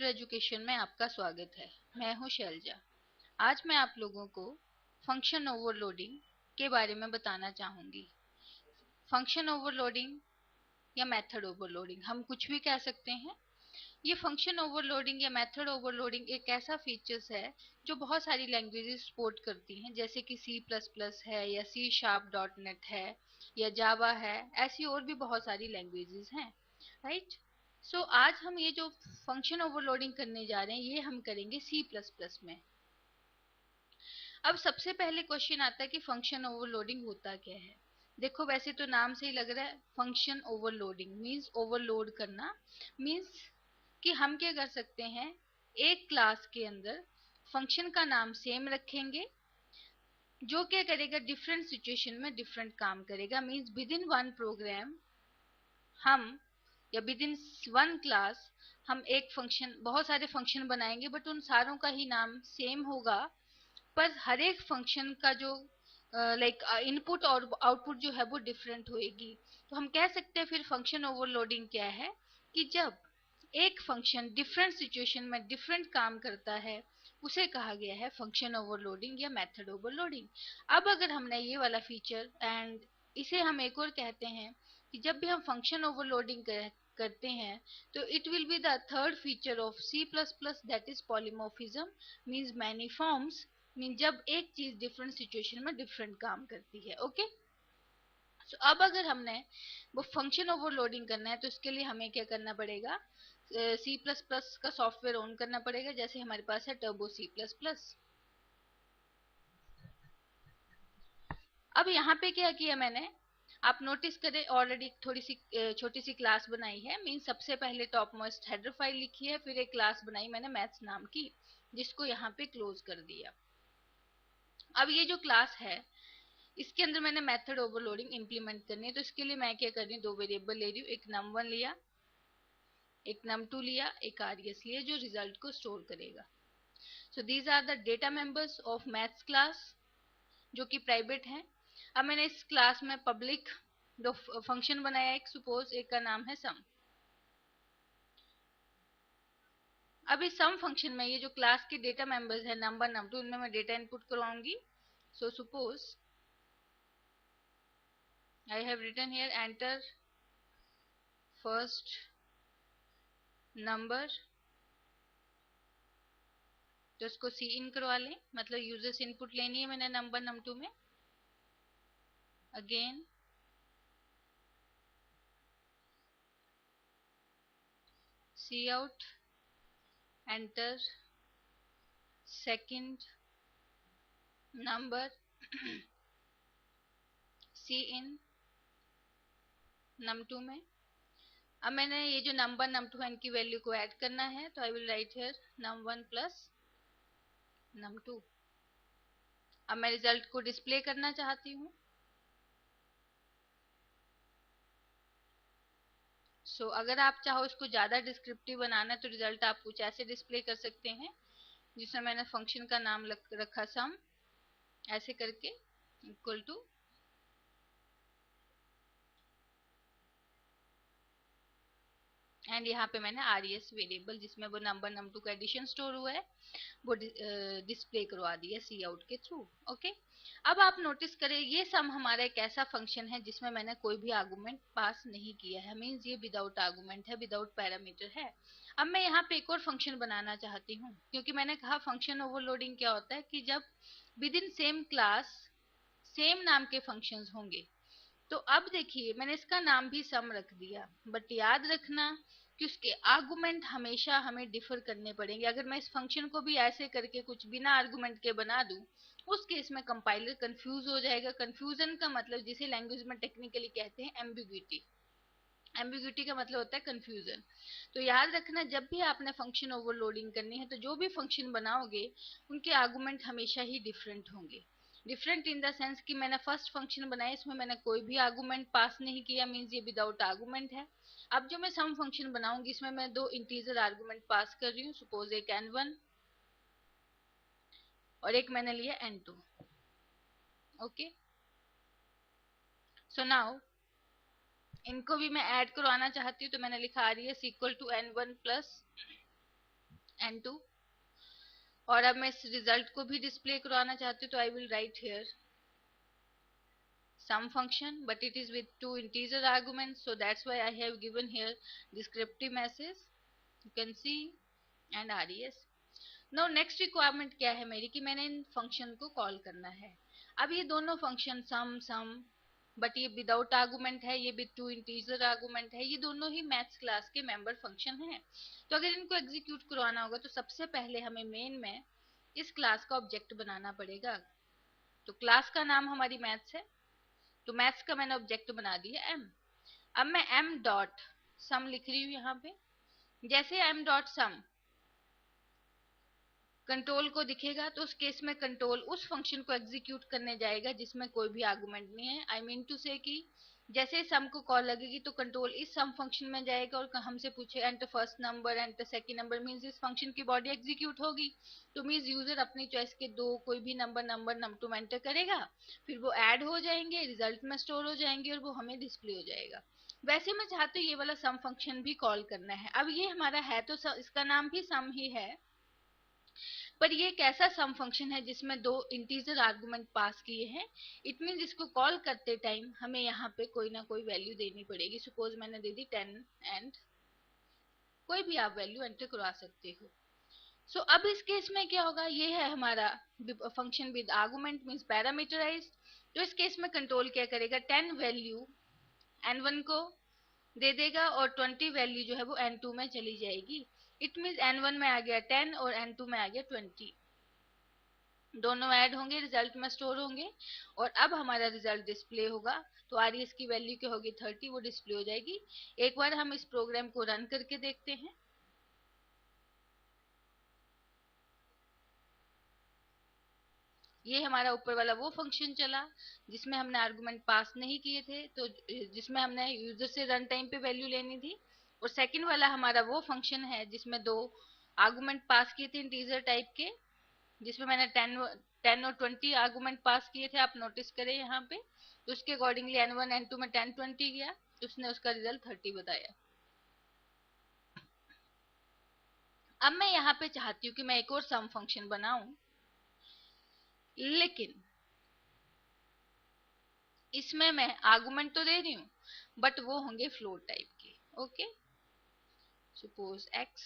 Computer education में आपका स्वागत है। मैं हूं शैलजा। आज मैं आप लोगों को फंक्शन ओवरलोडिंग के बारे में बताना चाहूंगी। फंक्शन ओवरलोडिंग या मेथड ओवरलोडिंग हम कुछ भी कह सकते हैं। ये फंक्शन ओवरलोडिंग या मेथड ओवरलोडिंग एक ऐसा फीचर्स है जो बहुत सारी लैंग्वेजेस सपोर्ट करती हैं, जैसे कि C++ है या C#.NET है या जावा है। ऐसी और भी बहुत सारी लैंग्वेजेस हैं, राइट। सो आज हम ये जो फंक्शन ओवरलोडिंग करने जा रहे हैं ये हम करेंगे C++ में। अब सबसे पहले क्वेश्चन आता है कि फंक्शन ओवरलोडिंग होता क्या है। देखो, वैसे तो नाम से ही लग रहा है फंक्शन ओवरलोडिंग मींस ओवरलोड करना। मींस कि हम क्या कर सकते हैं, एक क्लास के अंदर फंक्शन का नाम सेम रखेंगे जो क्या करेगा, डिफरेंट सिचुएशन में डिफरेंट काम करेगा। Means within one program हम या विद इन वन क्लास हम एक फंक्शन, बहुत सारे फंक्शन बनाएंगे बट उन सारों का ही नाम सेम होगा, पर हर एक फंक्शन का जो लाइक इनपुट और आउटपुट जो है वो डिफरेंट होएगी। तो हम कह सकते हैं फिर फंक्शन ओवरलोडिंग क्या है कि जब एक फंक्शन डिफरेंट सिचुएशन में डिफरेंट काम करता है उसे कहा गया है फंक्शन ओवरलोडिंग या मेथड ओवरलोडिंग। अब अगर हमने ये वाला फीचर एंड इसे हम एक और कहते हैं कि जब भी हम फंक्शन ओवरलोडिंग करते हैं तो it will be the third feature of C++, that is polymorphism means many forms. Mean जब एक चीज डिफरेंट सिचुएशन में डिफरेंट काम करती है। ओके, सो अब अगर हमने वो फंक्शन ओवरलोडिंग करना है तो इसके लिए हमें क्या करना पड़ेगा, C++ का सॉफ्टवेयर ऑन करना पड़ेगा। जैसे हमारे पास है टर्बो C++। अब यहाँ पे क्या किया मैंने, आप नोटिस करें ऑलरेडी थोड़ी सी छोटी सी क्लास बनाई है। मीन सबसे पहले टॉप मोस्ट हेडर फाइल लिखी है, फिर एक क्लास बनाई मैंने मैथ्स नाम की, जिसको यहाँ पे क्लोज कर दिया। अब ये जो क्लास है इसके अंदर मैंने मेथड ओवरलोडिंग इंप्लीमेंट करनी है, तो इसके लिए मैं क्या कर रही हूँ, दो वेरिएबल ले रही हूँ। एक num1 लिया, एक num2 लिया, एक rs लिया जो रिजल्ट को स्टोर करेगा। So these are the data members of maths class जो कि प्राइवेट है। अब मैंने इस क्लास में पब्लिक दो फंक्शन बनाया, एक सपोज एक का नाम है सम। अब इस सम फंक्शन में ये जो क्लास के डेटा मेंबर्स है num1 num2, इनमें मैं डेटा इनपुट करवाऊंगी। So suppose I have written here enter first number, तो इसको सी इन करवा लें, मतलब यूजर से इनपुट लेनी है मैंने num1 num2 में। Again c out enter second number c in num2 में। अब मैंने ये जो num1 num2 है इनकी वैल्यू को ऐड करना है, तो I will write here num1 plus num2। अब मैं रिजल्ट को डिस्प्ले करना चाहती हूँ। सो अगर आप चाहो इसको ज्यादा डिस्क्रिप्टिव बनाना तो रिजल्ट आप कुछ ऐसे डिस्प्ले कर सकते हैं, जिसमें मैंने फंक्शन का नाम रखा सम, ऐसे करके इक्वल टू एंड यहाँ पे मैंने res वेरिएबल जिसमें वो नंबर num2 का एडिशन स्टोर हुआ है वो डिस्प्ले करवा दिया सी आउट के थ्रू। ओके, अब आप नोटिस करें ये सम हमारा एक ऐसा फंक्शन है जिसमें मैंने कोई भी आर्गुमेंट पास नहीं किया है। मींस ये विदाउट आर्गुमेंट है, विदाउट पैरामीटर है। अब मैं यहाँ पे एक और फंक्शन बनाना चाहती हूँ, क्योंकि मैंने कहा फंक्शन ओवरलोडिंग क्या होता है कि जब with in same class same नाम के फंक्शंस होंगे। तो अब देखिए मैंने इसका नाम भी सम रख दिया, बट याद रखना कि उसके आर्गुमेंट हमेशा हमें डिफर करने पड़ेंगे। अगर मैं इस फंक्शन को भी ऐसे करके कुछ बिना आर्गुमेंट के बना दूं, उस केस में कंपाइलर कंफ्यूज हो जाएगा। कंफ्यूजन का मतलब जिसे लैंग्वेज में टेक्निकली कहते हैं एम्बिग्विटी। एम्बिग्विटी का मतलब होता है कंफ्यूजन। तो याद रखना जब भी आपने फंक्शन ओवरलोडिंग करनी है तो जो भी फंक्शन बनाओगे उनके आर्गुमेंट हमेशा ही डिफरेंट होंगे। डिफरेंट इन द सेंस कि मैंने फर्स्ट फंक्शन बनाया इसमें मैंने कोई भी आर्गुमेंट पास नहीं किया, मींस ये विदाउट आर्गुमेंट है। अब जो मैं सम फंक्शन बनाऊंगी इसमें मैं दो इंटीजर आर्गुमेंट पास कर रही हूँ, सपोज एक n1 और एक मैंने लिया n2। ओके, सो नाउ इनको भी मैं ऐड करवाना चाहती हूँ, तो मैंने लिखा res equal to n1 plus n2। और अब मैं इस रिजल्ट को भी डिस्प्ले करवाना चाहती हूँ, तो I will write here sum function, but it is with two integer arguments, so that's why I have given here descriptive message, you can see, and res। Now next requirement क्या है मेरी कि मैंने इन function को call करना है। अब ये दोनों फंक्शन सम बट ये विदाउट आर्गुमेंट है, ये विद टू इंटीजर आर्गुमेंट है, ये दोनों ही मैथ्स क्लास के मेंबर फंक्शन हैं। तो अगर इनको एग्जीक्यूट करवाना होगा तो सबसे पहले हमें मेन में इस क्लास का ऑब्जेक्ट बनाना पड़ेगा। तो क्लास का नाम हमारी मैथ्स है, तो मैथ्स का मैंने ऑब्जेक्ट बना दिया एम। अब मैं एम डॉट सम लिख रही हूँ यहाँ पे। जैसे एम डॉट सम कंट्रोल को दिखेगा तो उस केस में कंट्रोल उस फंक्शन को एग्जीक्यूट करने जाएगा जिसमें कोई भी आर्गुमेंट नहीं है। आई मीन टू से कि जैसे सम को कॉल लगेगी तो कंट्रोल इस सम फंक्शन में जाएगा और हमसे पूछे enter first number enter second number, means इस फंक्शन की बॉडी एग्जीक्यूट होगी। तो मींस यूजर अपनी चॉइस के दो कोई भी नंबर टू एंटर करेगा, फिर वो ऐड हो जाएंगे, रिजल्ट में स्टोर हो जाएंगे और वो हमें डिस्प्ले हो जाएगा। वैसे मैं चाहती हूँ ये वाला सम फंक्शन भी कॉल करना है। अब ये हमारा है तो इसका नाम भी सम ही है, पर ये एक ऐसा सम फंक्शन है जिसमें दो इंटीजर आर्गुमेंट पास किए हैं। इट मीन इसको कॉल करते टाइम हमें यहाँ पे कोई ना कोई वैल्यू देनी पड़ेगी। सपोज मैंने दे दी 10 एंड कोई भी आप वैल्यू एंटर करवा सकते हो। सो अब इस केस में क्या होगा, ये है हमारा function with argument means parameterized. तो इस केस में कंट्रोल क्या करेगा, 10 वैल्यू n1 को दे देगा और 20 वैल्यू जो है वो n2 में चली जाएगी। इट मीन्स n1 में आ गया 10 और n2 में आ गया 20, दोनों ऐड होंगे, रिजल्ट में स्टोर होंगे और अब हमारा रिजल्ट डिस्प्ले होगा। तो आरएस की वैल्यू क्या होगी 30, वो डिस्प्ले हो जाएगी। एक बार हम इस प्रोग्राम को रन करके देखते हैं। ये हमारा ऊपर वाला वो फंक्शन चला जिसमें हमने आर्गुमेंट पास नहीं किए थे, तो जिसमें हमने यूजर से रन टाइम पे वैल्यू लेनी थी। और सेकंड वाला हमारा वो फंक्शन है जिसमें दो आर्गुमेंट पास किए थे इंटीजर टाइप के, जिसमें मैंने 10 और 20 आर्गुमेंट पास किए थे, आप नोटिस करें यहाँ पे। तो उसके अकॉर्डिंगली n1 n2 में 10 20 गया, तो उसने उसका रिजल्ट 30 बताया। अब मैं यहाँ पे चाहती हूँ कि मैं एक और सम फंक्शन बनाऊं, लेकिन इसमें मैं आर्गुमेंट तो दे रही हूँ बट वो होंगे फ्लोट टाइप के। Okay, suppose x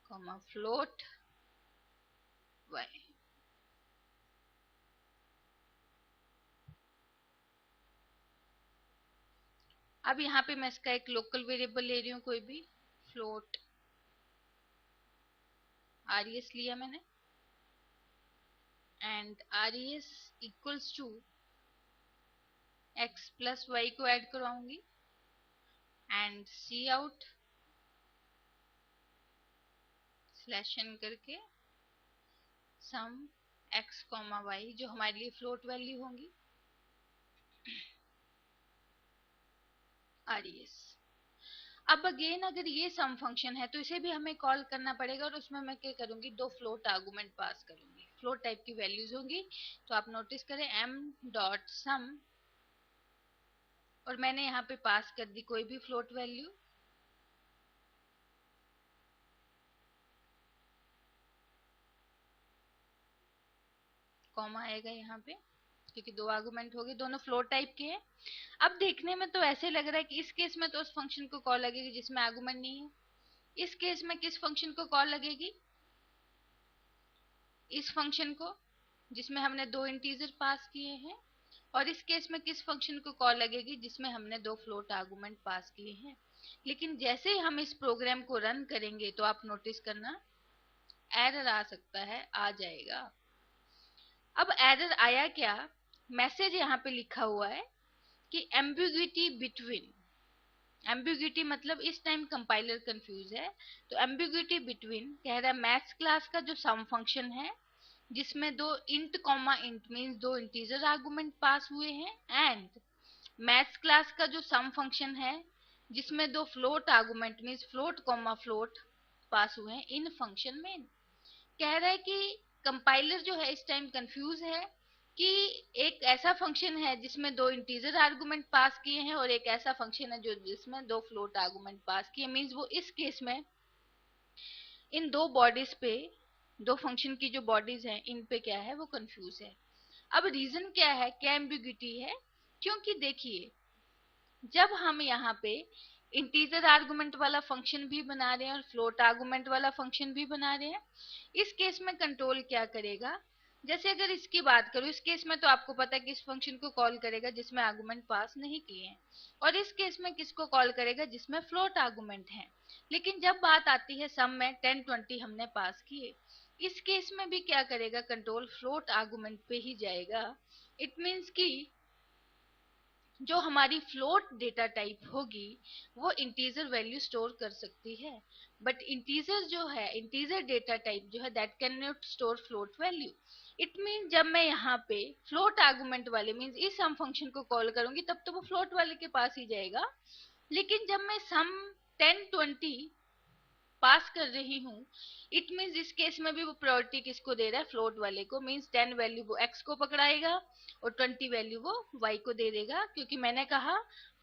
comma float y। अब यहाँ पे मैं इसका एक लोकल वेरिएबल ले रही हूँ, कोई भी फ्लोट res लिया मैंने, and res equals to x plus y को ऐड करवाऊंगी and c out slash n करके सम x कॉमा y जो हमारे लिए फ्लोट वैल्यू होंगी res। अब अगेन अगर ये सम फंक्शन है तो इसे भी हमें कॉल करना पड़ेगा और उसमें मैं क्या करूंगी, दो फ्लोट आर्गुमेंट पास करूंगी, फ्लोट टाइप की वैल्यूज होंगी। तो आप नोटिस करें m डॉट सम और मैंने यहाँ पे पास कर दी कोई भी फ्लोट वैल्यू, कॉमा आएगा यहाँ पे क्योंकि दो आर्गुमेंट हो गए, दोनों फ्लोट टाइप के हैं। अब देखने में तो ऐसे लग रहा है कि इस केस में तो उस फंक्शन को कॉल लगेगी जिसमें आर्गुमेंट नहीं है, इस केस में किस फंक्शन को कॉल लगेगी, इस फंक्शन को जिसमें हमने दो इंटीजर पास किए हैं, और इस केस में किस फंक्शन को कॉल लगेगी जिसमें हमने दो फ्लोट आर्गुमेंट पास किए हैं। लेकिन जैसे ही हम इस प्रोग्राम को रन करेंगे तो आप नोटिस करना एरर आ सकता है, आ जाएगा। अब एरर आया क्या, मैसेज यहाँ पे लिखा हुआ है कि एम्बिग्विटी बिटवीन, एम्बिग्विटी मतलब इस टाइम कंपाइलर कंफ्यूज है, तो एम्बिग्विटी बिटवीन कह रहा है मैथ्स क्लास का जो सम फंक्शन है जिसमें दो इंट कॉमा इंट मींस दो इंटीजर आर्गुमेंट पास हुए हैं, एंड मैथ्स क्लास का जो सम फंक्शन है जिसमें दो float argument means float comma float pass हुए हैं इन फंक्शन में। कह रहा है कि कंपाइलर जो है इस टाइम कंफ्यूज है कि एक ऐसा फंक्शन है जिसमें दो इंटीजर आर्गुमेंट पास किए हैं और एक ऐसा फंक्शन है जो जिसमें दो फ्लोट आर्गुमेंट पास किए, मींस वो इस केस में इन दो बॉडीज पे, दो फंक्शन की जो बॉडीज हैं इन पे क्या है वो कंफ्यूज है। अब रीजन क्या है, क्या एम्बिग्यूटी है? क्योंकि देखिए, जब हम यहाँ पे इंटीजर आर्गुमेंट वाला फंक्शन भी बना रहे हैं और फ्लोट आर्गुमेंट वाला फंक्शन भी बना रहे हैं, इस केस में कंट्रोल क्या करेगा? जैसे अगर इसकी बात करूं, इस केस में तो आपको पता है कि इस फंक्शन को कॉल करेगा जिसमें आर्गुमेंट पास नहीं किए हैं, और इस केस में किसको कॉल करेगा? जिसमें फ्लोट आर्गुमेंट है। लेकिन जब बात आती है सम में 10 20 हमने पास किए, इस केस में भी क्या करेगा? कंट्रोल फ्लोट आर्गुमेंट पे ही जाएगा। इट मीन्स कि जो हमारी फ्लोट डेटा टाइप होगी वो इंटीजर वैल्यू स्टोर कर सकती है, बट इंटीजर जो है, इंटीजर डेटा टाइप जो है, that can not store float value. It mean जब मैं यहाँ पे फ्लोट आर्गुमेंट वाले मीन्स इस सम फंक्शन को कॉल करूंगी तब तो वो फ्लोट वाले के पास ही जाएगा। लेकिन जब मैं सम 10 20 पास कर रही हूँ, इट मीन्स इस केस में भी वो प्रायोरिटी किसको दे रहा है? फ्लोट वाले को। मीन्स 10 वैल्यू वो x को पकड़ाएगा और 20 वैल्यू वो y को दे देगा, क्योंकि मैंने कहा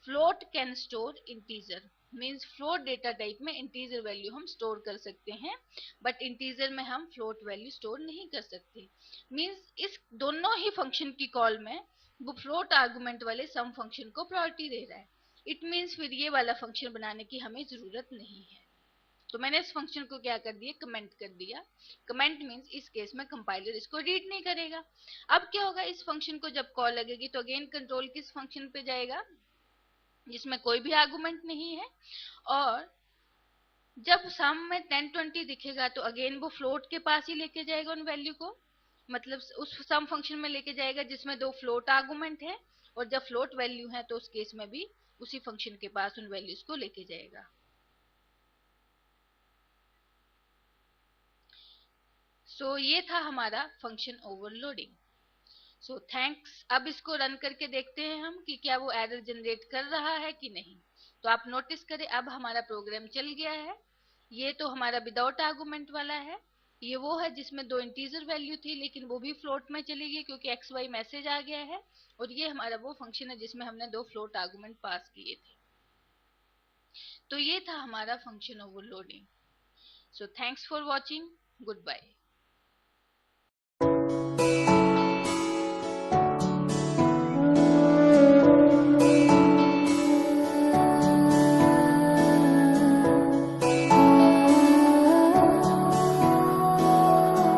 float can store integer. Means float data type में इंटीजर वैल्यू हम स्टोर कर सकते हैं, बट इंटीजर में हम फ्लोट वैल्यू स्टोर नहीं कर सकते। मीन्स इस दोनों ही फंक्शन की कॉल में वो फ्लोट आर्गुमेंट वाले सम फंक्शन को प्रायोरिटी दे रहा है। इट मीन्स फिर ये वाला फंक्शन बनाने की हमें जरूरत नहीं है। तो मैंने इस फंक्शन को क्या कर दिया? कमेंट कर दिया। कमेंट मींस इस केस में कंपाइलर इसको रीड नहीं करेगा। अब क्या होगा? इस फंक्शन को जब कॉल लगेगी तो अगेन कंट्रोल किस फंक्शन पे जाएगा? जिसमें कोई भी आर्गुमेंट नहीं है। और जब सम में 10 20 दिखेगा तो अगेन वो फ्लोट के पास ही लेके जाएगा उन वैल्यू को, मतलब उस सम फंक्शन में लेके जाएगा जिसमें दो फ्लोट आर्गुमेंट है, और जब फ्लोट वैल्यू है तो उस केस में भी उसी फंक्शन के पास उन वैल्यूज को लेके जाएगा। सो ये था हमारा फंक्शन ओवरलोडिंग। So thanks. अब इसको रन करके देखते हैं हम कि क्या वो एरर जनरेट कर रहा है कि नहीं। तो आप नोटिस करें अब हमारा प्रोग्राम चल गया है। ये तो हमारा विदाउट आर्गुमेंट वाला है। ये वो है जिसमें दो इंटीजर वैल्यू थी लेकिन वो भी फ्लोट में चली गई क्योंकि एक्स वाई मैसेज आ गया है। और ये हमारा वो फंक्शन है जिसमें हमने दो फ्लोट आर्गुमेंट पास किए थे। तो ये था हमारा function overloading. So thanks for watching. Good bye.